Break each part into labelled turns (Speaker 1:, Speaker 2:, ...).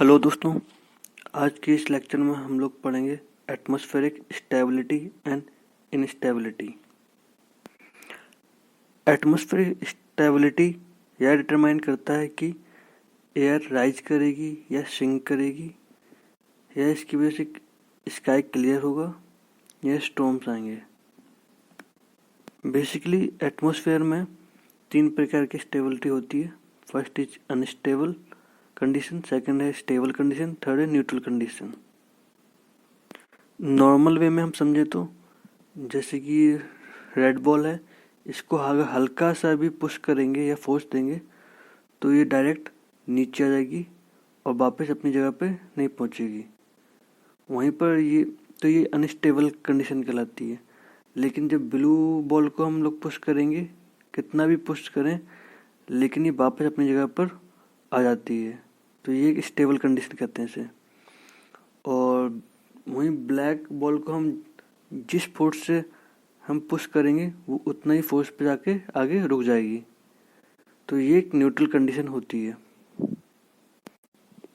Speaker 1: Hello दोस्तों, आज के इस लेक्चर में हम लोग पढ़ेंगे atmospheric stability and instability. Atmospheric stability यह डिटरमाइन करता है कि एयर राइज करेगी या सिंक करेगी, या इसकी वजह से स्काई क्लियर होगा या स्टॉर्म्स आएंगे। बेसिकली एटमॉस्फेयर में 3 प्रकार की स्टेबिलिटी होती है। First is unstable condition, second है स्टेबल कंडीशन, थर्ड है न्यूट्रल कंडीशन। नॉर्मल वे में हम समझे तो जैसे कि रेड बॉल है, इसको अगर हल्का सा भी पुश करेंगे या फोर्स देंगे तो ये डायरेक्ट नीचे आ जाएगी और वापस अपनी जगह पे नहीं पहुंचेगी। वहीं पर ये अनस्टेबल कंडीशन कहलाती है। लेकिन जब ब्लू बॉल को हम लोग पुश करेंगे, कितना भी पुश करें, लेकिन ये वापस अपनी जगह पर आ जाती है, तो ये एक स्टेबल कंडीशन कहते हैं इसे। और वहीं ब्लैक बॉल को हम जिस फोर्स से हम पुश करेंगे वो उतना ही फोर्स पे जाके आगे रुक जाएगी, तो ये एक न्यूट्रल कंडीशन होती है।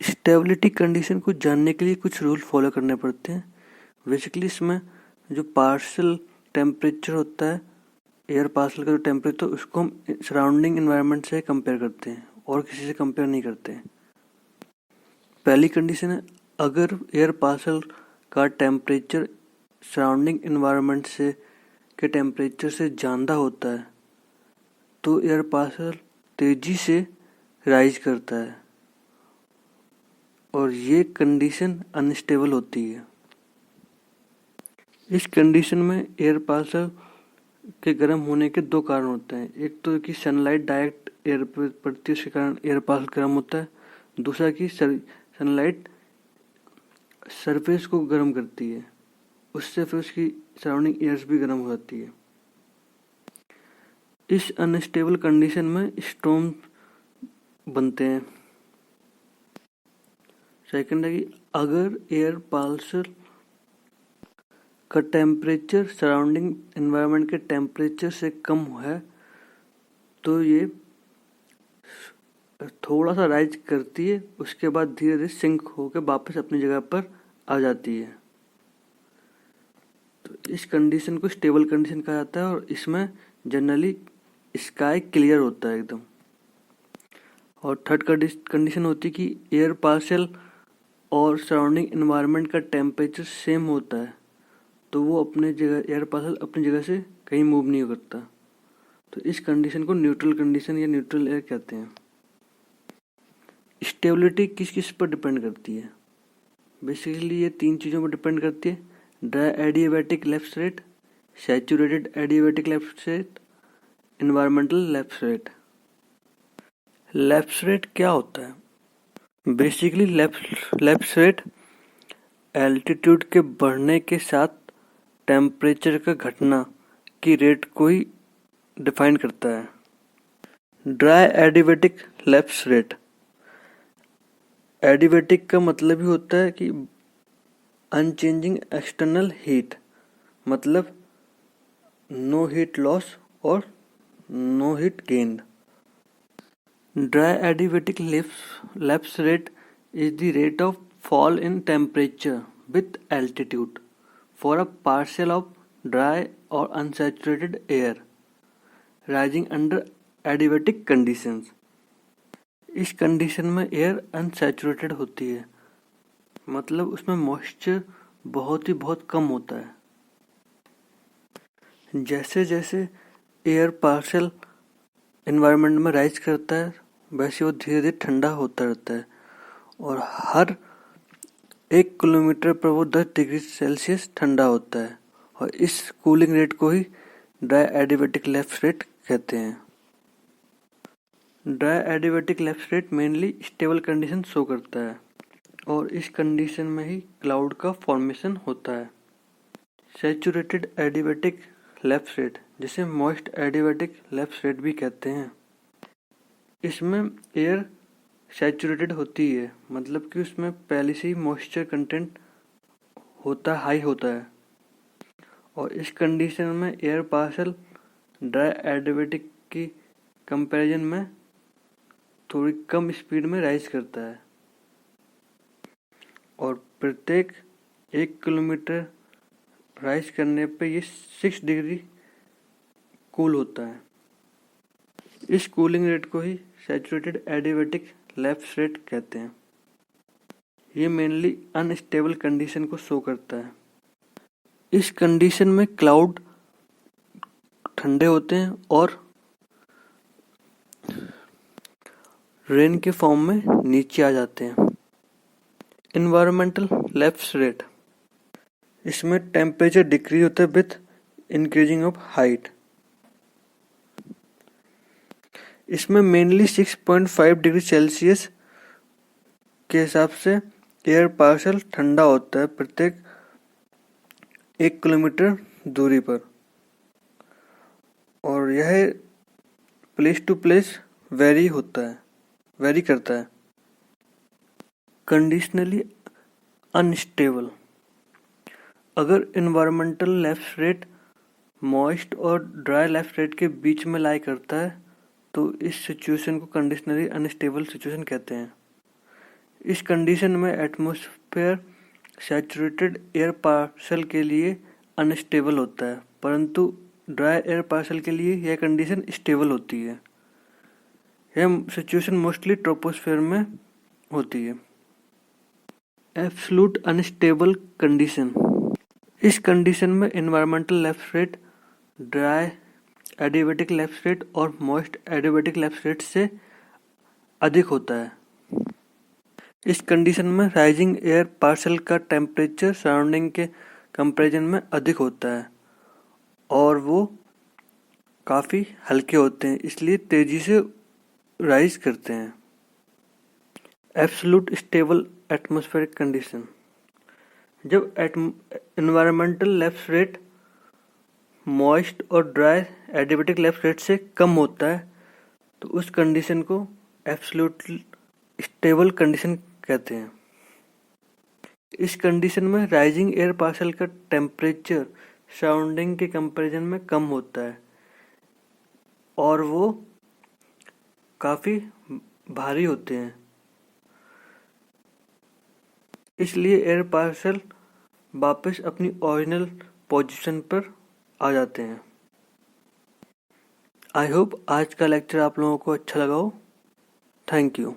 Speaker 1: स्टेबिलिटी कंडीशन को जानने के लिए कुछ रूल फॉलो करने पड़ते हैं। बेसिकली इसमें जो पार्शियल टेम्परेचर होता है, एयर पार्शियल का जो टेम्परेचर, उसको हम सराउंडिंग एनवायरनमेंट से कंपेयर करते हैं और किसी से कंपेयर नहीं करते हैं। पहली कंडीशन है, अगर एयर पार्शियल का टेम्परेचर सराउंडिंग एनवायरनमेंट से के टेम्परेचर से ज़्यादा होता है तो एयर पार्शियल तेजी से राइज करता है और ये कंडीशन अनस्टेबल होती है। इस कंडीशन में एयर पार्शियल के गर्म होने के 2 कारण होते हैं। एक तो कि सनलाइट डायरेक्ट एयर पर पड़ती है, उसके कारण एयर पार्शियल गर्म होता है। दूसरा कि सनलाइट सरफेस को गर्म करती है, उससे फिर उसकी सराउंडिंग एयर्स भी गर्म हो जाती है। इस अनस्टेबल कंडीशन में स्टॉर्म बनते हैं। सेकंड है कि अगर एयर पार्शियल का टेम्परेचर सराउंडिंग एनवायरनमेंट के टेम्परेचर से कम है तो ये थोड़ा सा राइज करती है, उसके बाद धीरे धीरे सिंक होकर वापस अपनी जगह पर आ जाती है। तो इस कंडीशन को स्टेबल कंडीशन कहा जाता है और इसमें जनरली स्काई क्लियर होता है एकदम। और थर्ड कंडीशन होती है कि एयर पार्शियल और सराउंडिंग एनवायरनमेंट का टेम्परेचर सेम होता है, तो वो अपने जगह एयर पार्शियल अपनी जगह से कहीं मूव नहीं करता। तो इस कंडीशन को न्यूट्रल कंडीशन या न्यूट्रल एयर कहते हैं। स्टेबिलिटी किस किस पर डिपेंड करती है? बेसिकली ये 3 चीज़ों पर डिपेंड करती है। Dry adiabatic lapse rate, saturated adiabatic lapse rate, environmental lapse rate. Lapse rate क्या होता है? बेसिकली लैप्स रेट एल्टीट्यूड के बढ़ने के साथ टेम्परेचर का घटना की रेट को ही डिफाइन करता है। Dry adiabatic lapse rate, adiabatic का मतलब ही होता है कि अनचेंजिंग एक्सटर्नल हीट, मतलब नो हीट लॉस और no heat gain. Dry adiabatic lapse rate is the rate of fall in temperature with altitude for a partial of dry or unsaturated air rising under adiabatic conditions। इस condition में air unsaturated होती है, मतलब उसमें moisture बहुत कम होता है। जैसे जैसे एयर पार्शियल एनवायरनमेंट में राइज करता है वैसे वो धीरे धीरे ठंडा होता रहता है और हर 1 किलोमीटर पर वो 10 डिग्री सेल्सियस ठंडा होता है और इस कूलिंग रेट को ही ड्राई एडियाबैटिक लैप्स रेट कहते हैं। Dry adiabatic lapse rate mainly stable condition show करता है और इस कंडीशन में ही क्लाउड का फॉर्मेशन होता है। सैचुरेटेड एडियाबैटिक लैप्स रेट, जिसे मॉइस्ट एडियाबैटिक लैप्स रेट भी कहते हैं, इसमें एयर सैचुरेटेड होती है, मतलब कि उसमें पहले से ही मॉइस्चर कंटेंट हाई होता है और इस कंडीशन में एयर पार्शियल ड्राई एडियाबैटिक की कंपैरिजन में थोड़ी कम स्पीड में राइज करता है। और प्रत्येक 1 किलोमीटर राइज करने पे ये 6 डिग्री कूल होता है। इस कूलिंग रेट को ही सैचुरेटेड एडियाबैटिक लैप्स रेट कहते हैं। ये मेनली अनस्टेबल कंडीशन को शो करता है। इस कंडीशन में क्लाउड ठंडे होते हैं और रेन के फॉर्म में नीचे आ जाते हैं। इन्वायरमेंटल लैप्स रेट, इसमें टेम्परेचर डिक्रीज होता है विथ इंक्रीजिंग ऑफ हाइट। इसमें मेनली 6.5 डिग्री सेल्सियस के हिसाब से एयर पार्शल ठंडा होता है प्रत्येक 1 किलोमीटर दूरी पर, और यह प्लेस टू प्लेस वेरी करता है। कंडीशनली अनस्टेबल, अगर इन्वायरमेंटल लैप्स रेट मॉइस्ट और ड्राई लैप्स रेट के बीच में लाई करता है तो इस सिचुएशन को कंडीशनली अनस्टेबल सिचुएशन कहते हैं। इस कंडीशन में एटमॉस्फेयर सैचुरेटेड एयर पार्सल के लिए अनस्टेबल होता है, परंतु ड्राई एयर पार्सल के लिए यह कंडीशन स्टेबल होती है। यह सिचुएशन मोस्टली ट्रोपोस्फेयर में होती है। एब्सोल्यूट अनस्टेबल कंडीशन, इस कंडीशन में environmental lapse rate dry adiabatic lapse rate और मॉइस्ट एडियाबैटिक लैप्स रेट से अधिक होता है। इस कंडीशन में राइजिंग एयर पार्सल का टेम्परेचर सराउंडिंग के कंपैरिजन में अधिक होता है और वो काफ़ी हल्के होते हैं, इसलिए तेज़ी से राइज करते हैं। एब्सोल्यूट स्टेबल एटमॉस्फेरिक कंडीशन, जब एनवायरमेंटल लैप्स रेट मॉइस्ट और ड्राई एडियाबैटिक लैप्स रेट से कम होता है तो उस कंडीशन को एब्सोल्यूट स्टेबल कंडीशन कहते हैं। इस कंडीशन में राइजिंग एयर पार्सल का टेम्परेचर सराउंडिंग के कंपैरिजन में कम होता है और वो काफ़ी भारी होते हैं, इसलिए एयर पार्सल वापस अपनी ओरिजिनल पोजीशन पर आ जाते हैं। आई होप आज का लेक्चर आप लोगों को अच्छा लगा हो। Thank you.